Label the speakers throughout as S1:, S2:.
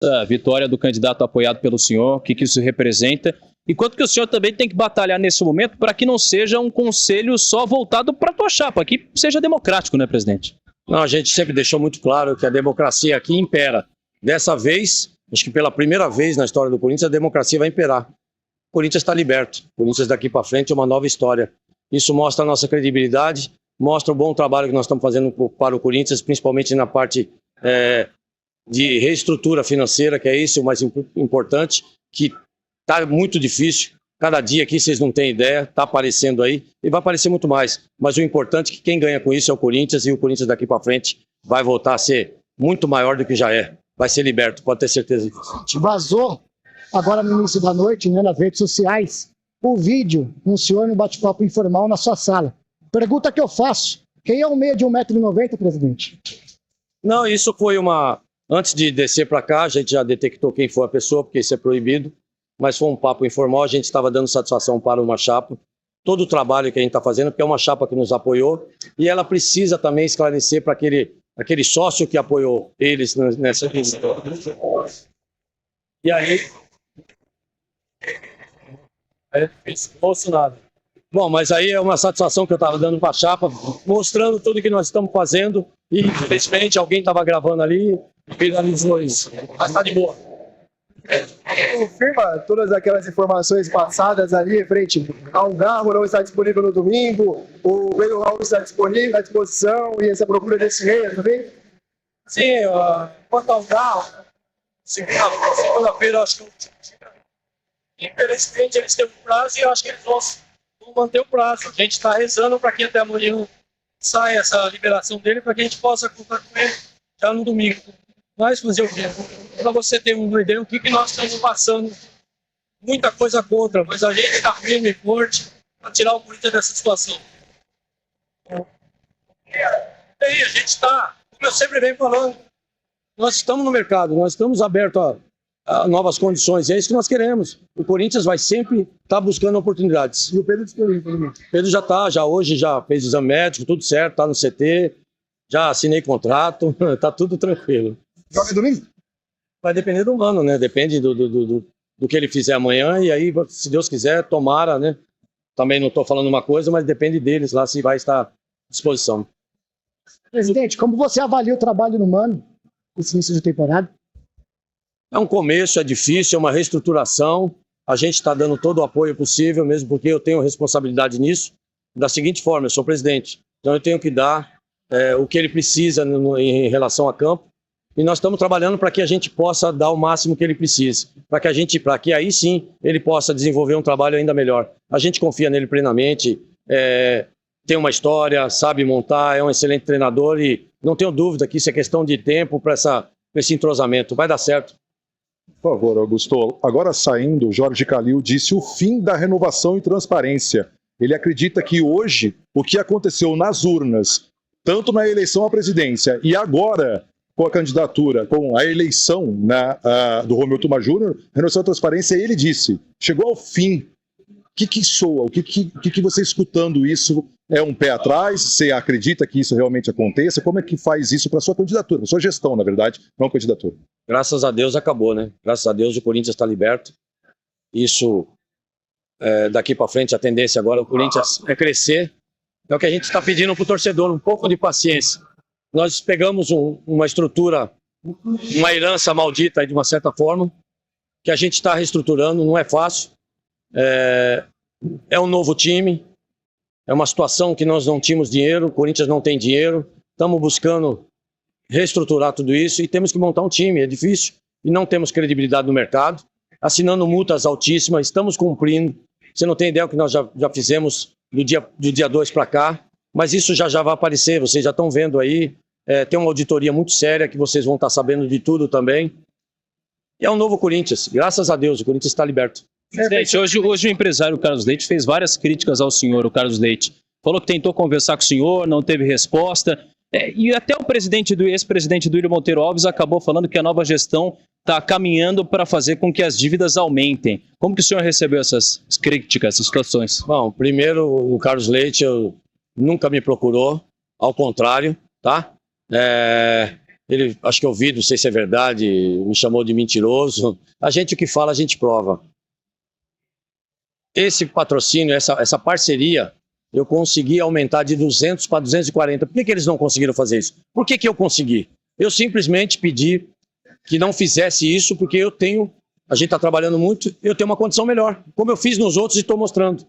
S1: a vitória do candidato apoiado pelo senhor, o que isso representa, e quanto que o senhor também tem que batalhar nesse momento para que não seja um conselho só voltado para a tua chapa, que seja democrático, né, presidente?
S2: Não, a gente sempre deixou muito claro que a democracia aqui impera. Dessa vez, acho que pela primeira vez na história do Corinthians, a democracia vai imperar. O Corinthians está liberto. O Corinthians daqui para frente é uma nova história. Isso mostra a nossa credibilidade, mostra o bom trabalho que nós estamos fazendo para o Corinthians, principalmente na parte de reestrutura financeira, que é isso o mais importante, que está muito difícil. Cada dia aqui vocês não têm ideia, está aparecendo aí e vai aparecer muito mais. Mas o importante é que quem ganha com isso é o Corinthians, e o Corinthians daqui para frente vai voltar a ser muito maior do que já é. Vai ser liberto, pode ter certeza disso.
S3: Vazou agora no início da noite, né, nas redes sociais, o vídeo com o senhor no bate-papo informal na sua sala. Pergunta que eu faço: quem é o meio de 1,90 m, presidente?
S2: Não, isso foi uma... Antes de descer para cá, a gente já detectou quem foi a pessoa, porque isso é proibido. Mas foi um papo informal, a gente estava dando satisfação para uma chapa. Todo o trabalho que a gente está fazendo, porque é uma chapa que nos apoiou, e ela precisa também esclarecer para aquele sócio que apoiou eles nessa questão. E aí... Bolsonaro. Bom, mas aí é uma satisfação que eu estava dando para a chapa, mostrando tudo que nós estamos fazendo, e infelizmente alguém estava gravando ali e viralizou isso. Mas está de boa.
S4: Confirma todas aquelas informações passadas ali, frente ao Garro não está disponível no domingo, o Pedro Raul está disponível, à disposição, e essa procura desse meio também?
S2: Sim, quanto ao Garro, segunda-feira, acho que infelizmente eles têm um prazo e eu acho que eles vão manter o prazo. A gente está rezando para que até amanhã saia essa liberação dele, para que a gente possa contar com ele já no domingo. Mas fazer o quê? Para você ter uma ideia do que nós estamos passando, muita coisa contra, mas a gente está firme e forte para tirar o Corinthians dessa situação. E aí, a gente está, como eu sempre venho falando, nós estamos no mercado, nós estamos abertos a novas condições, e é isso que nós queremos. O Corinthians vai sempre estar buscando oportunidades.
S4: E o Pedro disponível também?
S2: O Pedro já está, hoje já fez exame médico, tudo certo, está no CT, já assinei contrato, está tudo tranquilo.
S4: Joga domingo?
S2: Vai depender do ano, né? Depende do que ele fizer amanhã, e aí, se Deus quiser, tomara, né? Também não estou falando uma coisa, mas depende deles lá se vai estar à disposição.
S3: Presidente, como você avalia o trabalho no Mano, esse início de temporada?
S2: É um começo, é difícil, é uma reestruturação. A gente está dando todo o apoio possível, mesmo porque eu tenho responsabilidade nisso. Da seguinte forma, eu sou presidente, então eu tenho que dar o que ele precisa em relação a campo. E nós estamos trabalhando para que a gente possa dar o máximo que ele precisa, para que aí sim ele possa desenvolver um trabalho ainda melhor. A gente confia nele plenamente, tem uma história, sabe montar, é um excelente treinador e não tenho dúvida que isso é questão de tempo para esse entrosamento. Vai dar certo.
S5: Por favor, Augusto. Agora saindo, Jorge Calil disse o fim da renovação e transparência. Ele acredita que hoje o que aconteceu nas urnas, tanto na eleição à presidência e agora com a candidatura, com a eleição do Romeu Tuma Júnior, renovação e transparência, ele disse, chegou ao fim. O que soa? O que você escutando isso é um pé atrás? Você acredita que isso realmente aconteça? Como é que faz isso para sua candidatura, para sua gestão, na verdade, não candidatura?
S2: Graças a Deus acabou, né? Graças a Deus o Corinthians está liberto. Isso, daqui para frente, a tendência agora, o Corinthians é crescer. É o que a gente está pedindo para o torcedor, um pouco de paciência. Nós pegamos uma estrutura, uma herança maldita, de uma certa forma, que a gente está reestruturando, não é fácil. É um novo time, é uma situação que nós não tínhamos dinheiro, o Corinthians não tem dinheiro, estamos buscando reestruturar tudo isso e temos que montar um time, é difícil, e não temos credibilidade no mercado, assinando multas altíssimas, estamos cumprindo, você não tem ideia do que nós já fizemos do dia 2 para cá, mas isso já vai aparecer, vocês já estão vendo aí, tem uma auditoria muito séria que vocês vão estar sabendo de tudo também. E é um novo Corinthians, graças a Deus, o Corinthians está liberto.
S1: Presidente, hoje o empresário Carlos Leite fez várias críticas ao senhor, o Carlos Leite. Falou que tentou conversar com o senhor, não teve resposta. E até o ex-presidente do Willian Monteiro Alves acabou falando que a nova gestão está caminhando para fazer com que as dívidas aumentem. Como que o senhor recebeu essas críticas, essas situações?
S2: Bom, primeiro, o Carlos Leite nunca me procurou, ao contrário, tá? Ele, acho que eu ouvi, não sei se é verdade, me chamou de mentiroso. A gente, o que fala, a gente prova. Esse patrocínio, essa parceria, eu consegui aumentar de 200 para 240. Por que eles não conseguiram fazer isso? Por que eu consegui? Eu simplesmente pedi que não fizesse isso, porque a gente está trabalhando muito, eu tenho uma condição melhor, como eu fiz nos outros e estou mostrando.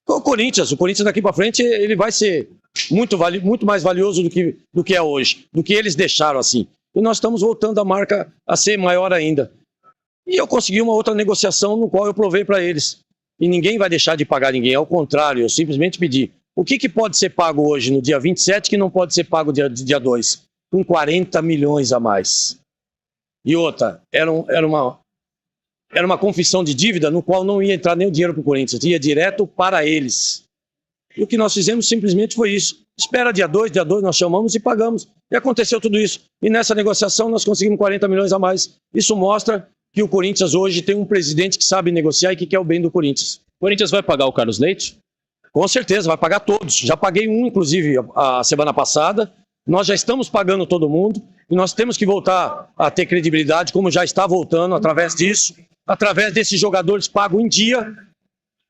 S2: O Corinthians daqui para frente, ele vai ser muito mais valioso do que é hoje, do que eles deixaram assim. E nós estamos voltando a marca a ser maior ainda. E eu consegui uma outra negociação no qual eu provei para eles. E ninguém vai deixar de pagar ninguém, ao contrário, eu simplesmente pedi. O que pode ser pago hoje, no dia 27, que não pode ser pago dia 2? Com 40 milhões a mais. E outra, era uma confissão de dívida no qual não ia entrar nem o dinheiro para o Corinthians, ia direto para eles. E o que nós fizemos simplesmente foi isso. Espera dia 2 nós chamamos e pagamos. E aconteceu tudo isso. E nessa negociação nós conseguimos 40 milhões a mais. Isso mostra que o Corinthians hoje tem um presidente que sabe negociar e que quer o bem do Corinthians.
S1: O Corinthians vai pagar o Carlos Leite?
S2: Com certeza, vai pagar todos. Já paguei um, inclusive, a semana passada. Nós já estamos pagando todo mundo. E nós temos que voltar a ter credibilidade, como já está voltando, através disso. Através desses jogadores pagam em dia,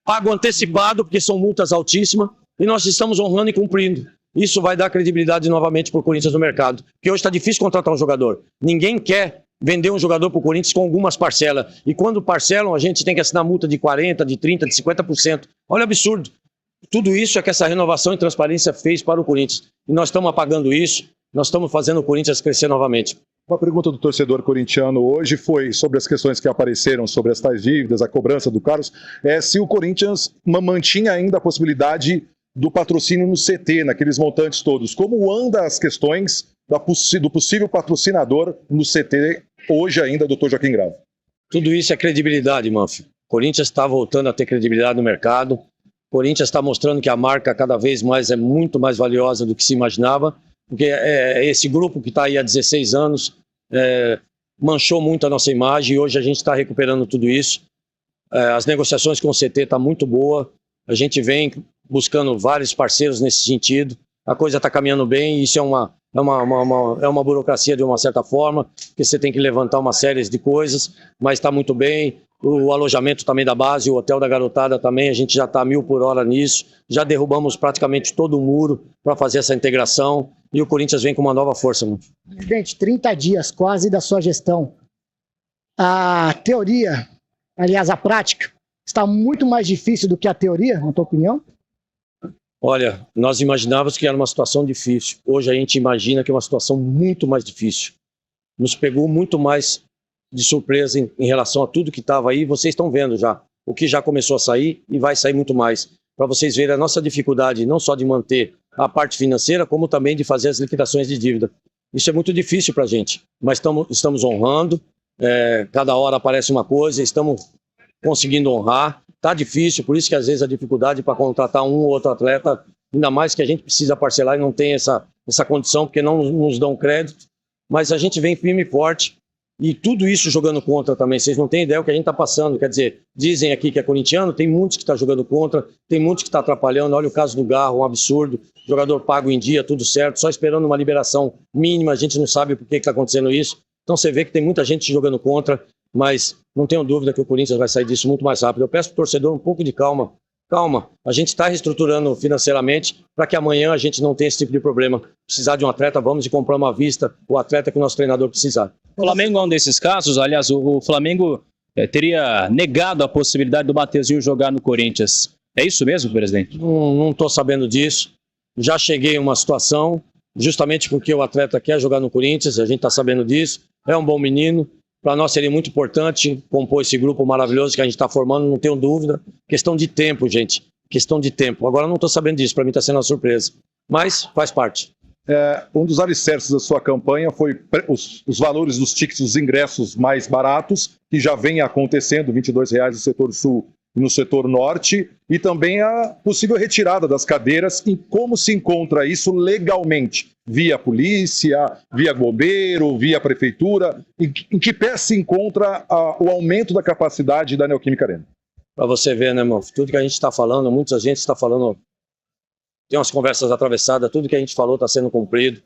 S2: pagam antecipado, porque são multas altíssimas. E nós estamos honrando e cumprindo. Isso vai dar credibilidade novamente para o Corinthians no mercado. Porque hoje está difícil contratar um jogador. Ninguém quer vender um jogador para o Corinthians com algumas parcelas. E quando parcelam, a gente tem que assinar multa de 40%, de 30%, de 50%. Olha o absurdo. Tudo isso é que essa renovação e transparência fez para o Corinthians. E nós estamos apagando isso, nós estamos fazendo o Corinthians crescer novamente.
S5: Uma pergunta do torcedor corintiano hoje foi sobre as questões que apareceram sobre as tais dívidas, a cobrança do Carlos, se o Corinthians mantinha ainda a possibilidade do patrocínio no CT, naqueles montantes todos. Como andam as questões do possível patrocinador no CT hoje ainda, doutor Joaquim Grau?
S2: Tudo isso é credibilidade, Manfio. O Corinthians está voltando a ter credibilidade no mercado. O Corinthians está mostrando que a marca cada vez mais é muito mais valiosa do que se imaginava, porque esse grupo que está aí há 16 anos manchou muito a nossa imagem e hoje a gente está recuperando tudo isso. As negociações com o CT estão muito boas, a gente vem buscando vários parceiros nesse sentido, a coisa está caminhando bem, isso é uma burocracia de uma certa forma, porque você tem que levantar uma série de coisas, mas está muito bem. O alojamento também da base, o hotel da garotada também, a gente já está a 1000 por hora nisso, já derrubamos praticamente todo o muro para fazer essa integração e o Corinthians vem com uma nova força. Mano.
S3: Presidente, 30 dias quase da sua gestão. A teoria, aliás, a prática, está muito mais difícil do que a teoria, na tua opinião?
S2: Olha, nós imaginávamos que era uma situação difícil. Hoje a gente imagina que é uma situação muito mais difícil. Nos pegou muito mais de surpresa em relação a tudo que estava aí. Vocês estão vendo já o que já começou a sair e vai sair muito mais. Para vocês verem a nossa dificuldade, não só de manter a parte financeira, como também de fazer as liquidações de dívida. Isso é muito difícil para a gente, mas estamos honrando. Cada hora aparece uma coisa, estamos conseguindo honrar. Está difícil, por isso que às vezes a dificuldade para contratar um ou outro atleta, ainda mais que a gente precisa parcelar e não tem essa condição, porque não nos dão crédito. Mas a gente vem firme e forte. E tudo isso jogando contra também. Vocês não têm ideia do que a gente está passando. Quer dizer, dizem aqui que é corintiano, tem muitos que estão jogando contra, tem muitos que estão atrapalhando. Olha o caso do Garro, um absurdo. Jogador pago em dia, tudo certo, só esperando uma liberação mínima. A gente não sabe por que está acontecendo isso. Então você vê que tem muita gente jogando contra, mas não tenho dúvida que o Corinthians vai sair disso muito mais rápido. Eu peço para o torcedor um pouco de calma. Calma, a gente está reestruturando financeiramente para que amanhã a gente não tenha esse tipo de problema. Precisar de um atleta, vamos e compramos à vista o atleta que o nosso treinador precisar.
S1: O Flamengo é um desses casos. Aliás, o Flamengo teria negado a possibilidade do Mateuzinho jogar no Corinthians. É isso mesmo, presidente?
S2: Não estou sabendo disso. Já cheguei em uma situação, justamente porque o atleta quer jogar no Corinthians, a gente está sabendo disso. É um bom menino. Para nós seria muito importante compor esse grupo maravilhoso que a gente está formando, não tenho dúvida. Questão de tempo, gente. Questão de tempo. Agora não estou sabendo disso, para mim está sendo uma surpresa. Mas faz parte.
S5: Um dos alicerces da sua campanha foi os valores dos tickets, dos ingressos mais baratos, que já vem acontecendo, R$ 22,00 no setor sul e no setor norte, e também a possível retirada das cadeiras e como se encontra isso legalmente, via polícia, via bombeiro, via prefeitura, em que pé se encontra o aumento da capacidade da Neoquímica Arena?
S2: Para você ver, né, irmão? Tudo que a gente está falando, muita gente está falando, tem umas conversas atravessadas, tudo que a gente falou está sendo cumprido.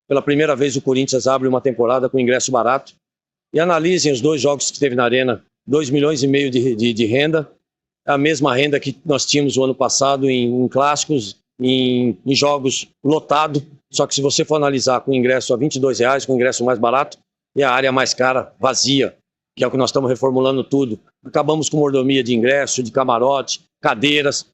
S2: Pela primeira vez o Corinthians abre uma temporada com ingresso barato. E analisem os 2 jogos que teve na Arena, 2,5 milhões de renda, a mesma renda que nós tínhamos o ano passado em clássicos, em jogos lotado. Só que se você for analisar com ingresso a R$22, com ingresso mais barato, e a área mais cara, vazia, que é o que nós estamos reformulando tudo. Acabamos com mordomia de ingresso, de camarote, cadeiras.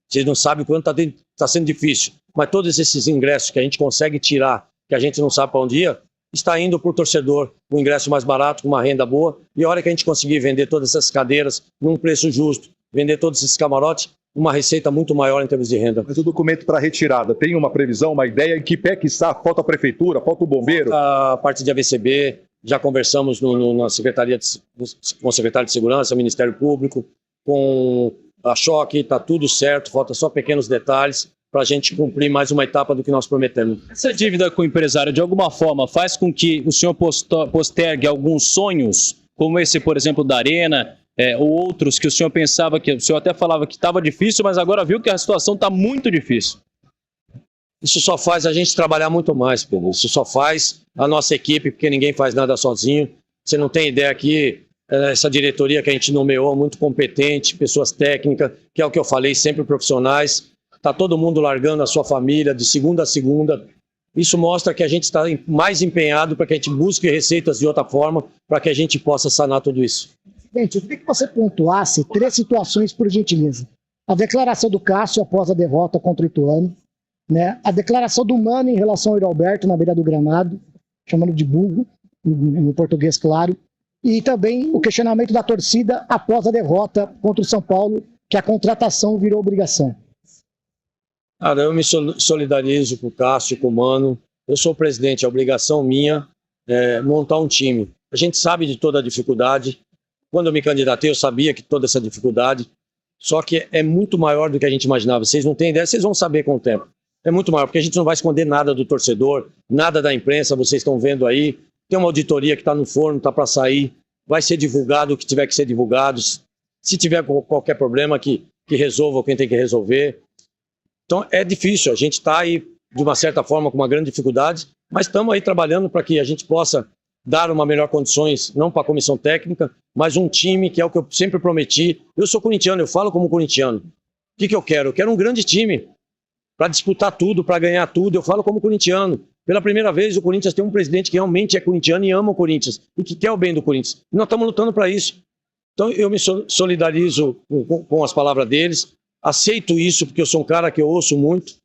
S2: Vocês não sabem o quanto está sendo difícil. Mas todos esses ingressos que a gente consegue tirar, que a gente não sabe para onde ir, está indo para o torcedor, um ingresso mais barato, com uma renda boa. E a hora que a gente conseguir vender todas essas cadeiras num preço justo, vender todos esses camarotes, uma receita muito maior em termos de renda.
S5: Mas o documento para retirada, tem uma previsão, uma ideia? Em que pé que está? Falta a prefeitura, falta o bombeiro?
S2: A parte de AVCB, já conversamos na secretaria com o secretário de Segurança, Ministério Público, com a Choque, está tudo certo, falta só pequenos detalhes para a gente cumprir mais uma etapa do que nós prometemos.
S1: Essa dívida com o empresário, de alguma forma, faz com que o senhor postergue alguns sonhos, como esse, por exemplo, da Arena, ou outros que o senhor pensava, que o senhor até falava que estava difícil, mas agora viu que a situação está muito difícil?
S2: Isso só faz a gente trabalhar muito mais, Pedro. Isso só faz a nossa equipe, porque ninguém faz nada sozinho. Você não tem ideia aqui, essa diretoria que a gente nomeou, muito competente, pessoas técnicas, que é o que eu falei, sempre profissionais. Está todo mundo largando a sua família de segunda a segunda. Isso mostra que a gente está mais empenhado para que a gente busque receitas de outra forma, para que a gente possa sanar tudo isso.
S3: Gente, eu queria que você pontuasse 3 situações, por gentileza. A declaração do Cássio após a derrota contra o Ituano, né? A declaração do Mano em relação ao Yuri Alberto na beira do gramado, chamando de burro, no português claro, e também o questionamento da torcida após a derrota contra o São Paulo, que a contratação virou obrigação.
S2: Cara, eu me solidarizo com o Cássio, com o Mano. Eu sou o presidente, é obrigação minha montar um time. A gente sabe de toda a dificuldade. Quando eu me candidatei, eu sabia que toda essa dificuldade, só que é muito maior do que a gente imaginava. Vocês não têm ideia, vocês vão saber com o tempo. É muito maior, porque a gente não vai esconder nada do torcedor, nada da imprensa, vocês estão vendo aí. Tem uma auditoria que está no forno, está para sair, vai ser divulgado o que tiver que ser divulgado. Se tiver qualquer problema, que resolva quem tem que resolver. Então é difícil, a gente está aí de uma certa forma com uma grande dificuldade, mas estamos aí trabalhando para que a gente possa dar uma melhor condições, não para a comissão técnica, mas um time que é o que eu sempre prometi. Eu sou corintiano, eu falo como corintiano. O que eu quero? Eu quero um grande time para disputar tudo, para ganhar tudo. Eu falo como corintiano. Pela primeira vez o Corinthians tem um presidente que realmente é corintiano e ama o Corinthians e que quer o bem do Corinthians. E nós estamos lutando para isso. Então eu me solidarizo com as palavras deles, aceito isso porque eu sou um cara que eu ouço muito.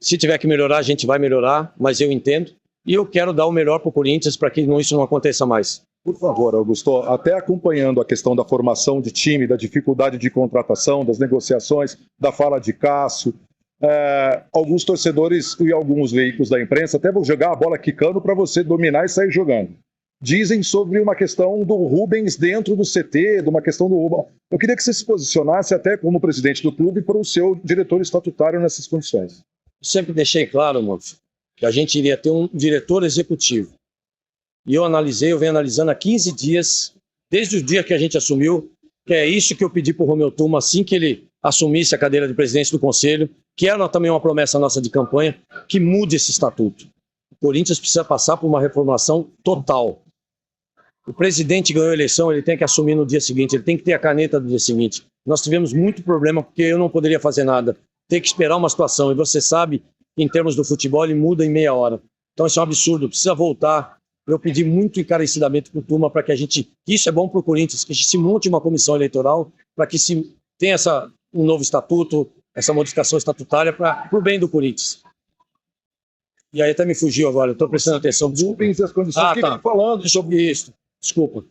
S2: Se tiver que melhorar, a gente vai melhorar, mas eu entendo. E eu quero dar o melhor para o Corinthians para que isso não aconteça mais.
S5: Por favor, Augusto, até acompanhando a questão da formação de time, da dificuldade de contratação, das negociações, da fala de Cássio, alguns torcedores e alguns veículos da imprensa até vão jogar a bola quicando para você dominar e sair jogando. Dizem sobre uma questão do Rubens dentro do CT, de uma questão do Rubens. Eu queria que você se posicionasse até como presidente do clube para o seu diretor estatutário nessas condições.
S2: Eu sempre deixei claro, mano, que a gente iria ter um diretor executivo. E eu venho analisando há 15 dias, desde o dia que a gente assumiu, que é isso que eu pedi para o Romeu Tuma, assim que ele assumisse a cadeira de presidente do Conselho, que era também uma promessa nossa de campanha, que mude esse estatuto. O Corinthians precisa passar por uma reformulação total. O presidente ganhou a eleição, ele tem que assumir no dia seguinte, ele tem que ter a caneta do dia seguinte. Nós tivemos muito problema porque eu não poderia fazer nada. Tem que esperar uma situação, e você sabe que em termos do futebol ele muda em meia hora. Então isso é um absurdo, precisa voltar. Eu pedi muito encarecidamente para o Tuma para que isso é bom para o Corinthians, que a gente se monte uma comissão eleitoral para que se tenha um novo estatuto, essa modificação estatutária para o bem do Corinthians. E aí até me fugiu agora, estou prestando atenção.
S5: Rubens e as condições que ele está falando
S2: sobre isso. Desculpa.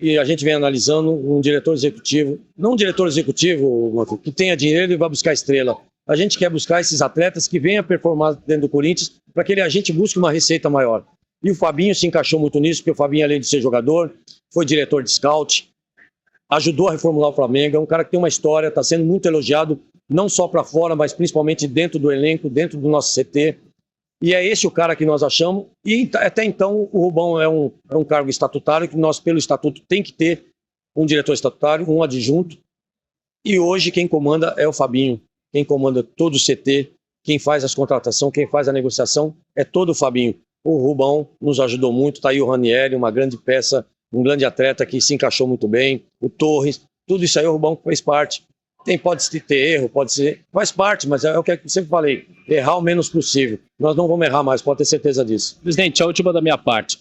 S2: E a gente vem analisando um diretor executivo, não um diretor executivo que tenha dinheiro e vá buscar estrela. A gente quer buscar esses atletas que venham performar dentro do Corinthians para que a gente busque uma receita maior. E o Fabinho se encaixou muito nisso, porque o Fabinho, além de ser jogador, foi diretor de scout, ajudou a reformular o Flamengo, é um cara que tem uma história, está sendo muito elogiado, não só para fora, mas principalmente dentro do elenco, dentro do nosso CT. E é esse o cara que nós achamos, e até então o Rubão é um cargo estatutário, que nós, pelo estatuto, tem que ter um diretor estatutário, um adjunto, e hoje quem comanda é o Fabinho, quem comanda todo o CT, quem faz as contratações, quem faz a negociação é todo o Fabinho. O Rubão nos ajudou muito, tá aí o Ranieri, uma grande peça, um grande atleta que se encaixou muito bem, o Torres, tudo isso aí o Rubão fez parte. Pode ter erro, pode ser, faz parte, mas é o que eu sempre falei, errar o menos possível. Nós não vamos errar mais, pode ter certeza disso.
S1: Presidente, a última da minha parte.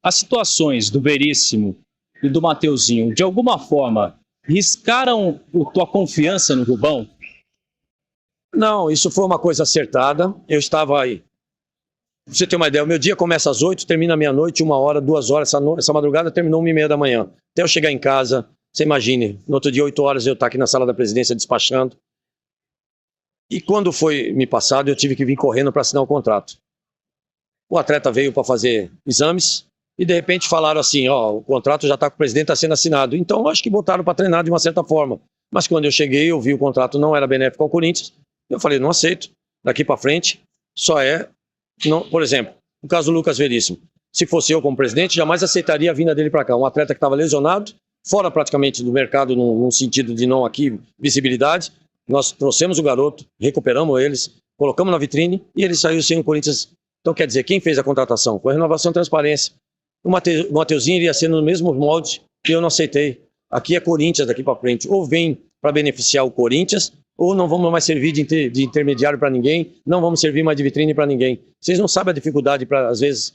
S1: As situações do Veríssimo e do Mateuzinho, de alguma forma, riscaram a tua confiança no Rubão?
S2: Não, isso foi uma coisa acertada. Eu estava aí. Pra você ter uma ideia, o meu dia começa às 8, termina à meia-noite, 1 hora, 2 horas. Essa madrugada terminou 1h30 da manhã. Até eu chegar em casa, você imagine, no outro dia, 8 horas, eu estar aqui na sala da presidência despachando. E quando foi me passado, eu tive que vir correndo para assinar o contrato. O atleta veio para fazer exames e de repente falaram assim, o contrato já está com o presidente, está sendo assinado. Então, eu acho que botaram para treinar de uma certa forma. Mas quando eu cheguei, eu vi o contrato não era benéfico ao Corinthians. Eu falei, não aceito. Daqui para frente, só é... Não, por exemplo, o caso do Lucas Veríssimo. Se fosse eu como presidente, jamais aceitaria a vinda dele para cá. Um atleta que estava lesionado, fora praticamente do mercado, num sentido de não aqui, visibilidade. Nós trouxemos o garoto, recuperamos eles, colocamos na vitrine e ele saiu sem o Corinthians. Então, quer dizer, quem fez a contratação? Foi a renovação e transparência. O Mateuzinho iria ser no mesmo molde que eu não aceitei. Aqui é Corinthians daqui para frente. Ou vem para beneficiar o Corinthians, ou não vamos mais servir de intermediário para ninguém, não vamos servir mais de vitrine para ninguém. Vocês não sabem a dificuldade para, às vezes,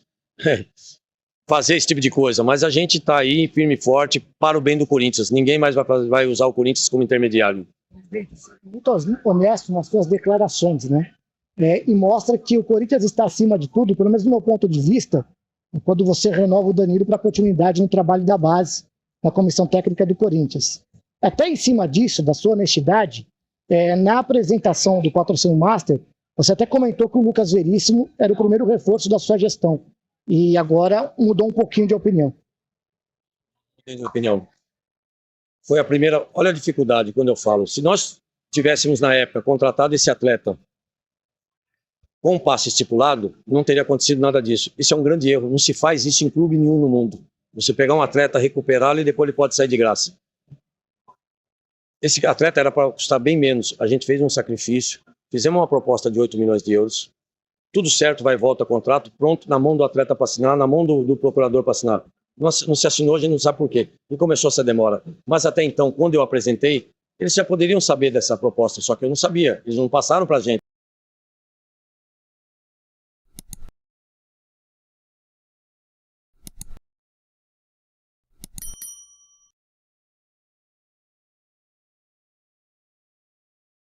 S2: fazer esse tipo de coisa, mas a gente está aí firme e forte para o bem do Corinthians. Ninguém mais vai usar o Corinthians como intermediário.
S3: Muito honesto nas suas declarações, né? E mostra que o Corinthians está acima de tudo, pelo menos do meu ponto de vista, quando você renova o Danilo para continuidade no trabalho da base, na comissão técnica do Corinthians. Até em cima disso, da sua honestidade, na apresentação do Patrocínio Master, você até comentou que o Lucas Veríssimo era o primeiro reforço da sua gestão. E agora mudou um pouquinho de opinião.
S2: Foi a primeira... Olha a dificuldade quando eu falo. Se nós tivéssemos, na época, contratado esse atleta com um passe estipulado, não teria acontecido nada disso. Isso é um grande erro. Não se faz isso em clube nenhum no mundo. Você pegar um atleta, recuperá-lo e depois ele pode sair de graça. Esse atleta era para custar bem menos. A gente fez um sacrifício, fizemos uma proposta de 8 milhões de euros. Tudo certo, vai e volta contrato, pronto, na mão do atleta para assinar, na mão do procurador para assinar. Não se assinou, a gente não sabe por quê. E começou essa demora. Mas até então, quando eu apresentei, eles já poderiam saber dessa proposta, só que eu não sabia. Eles não passaram para a gente.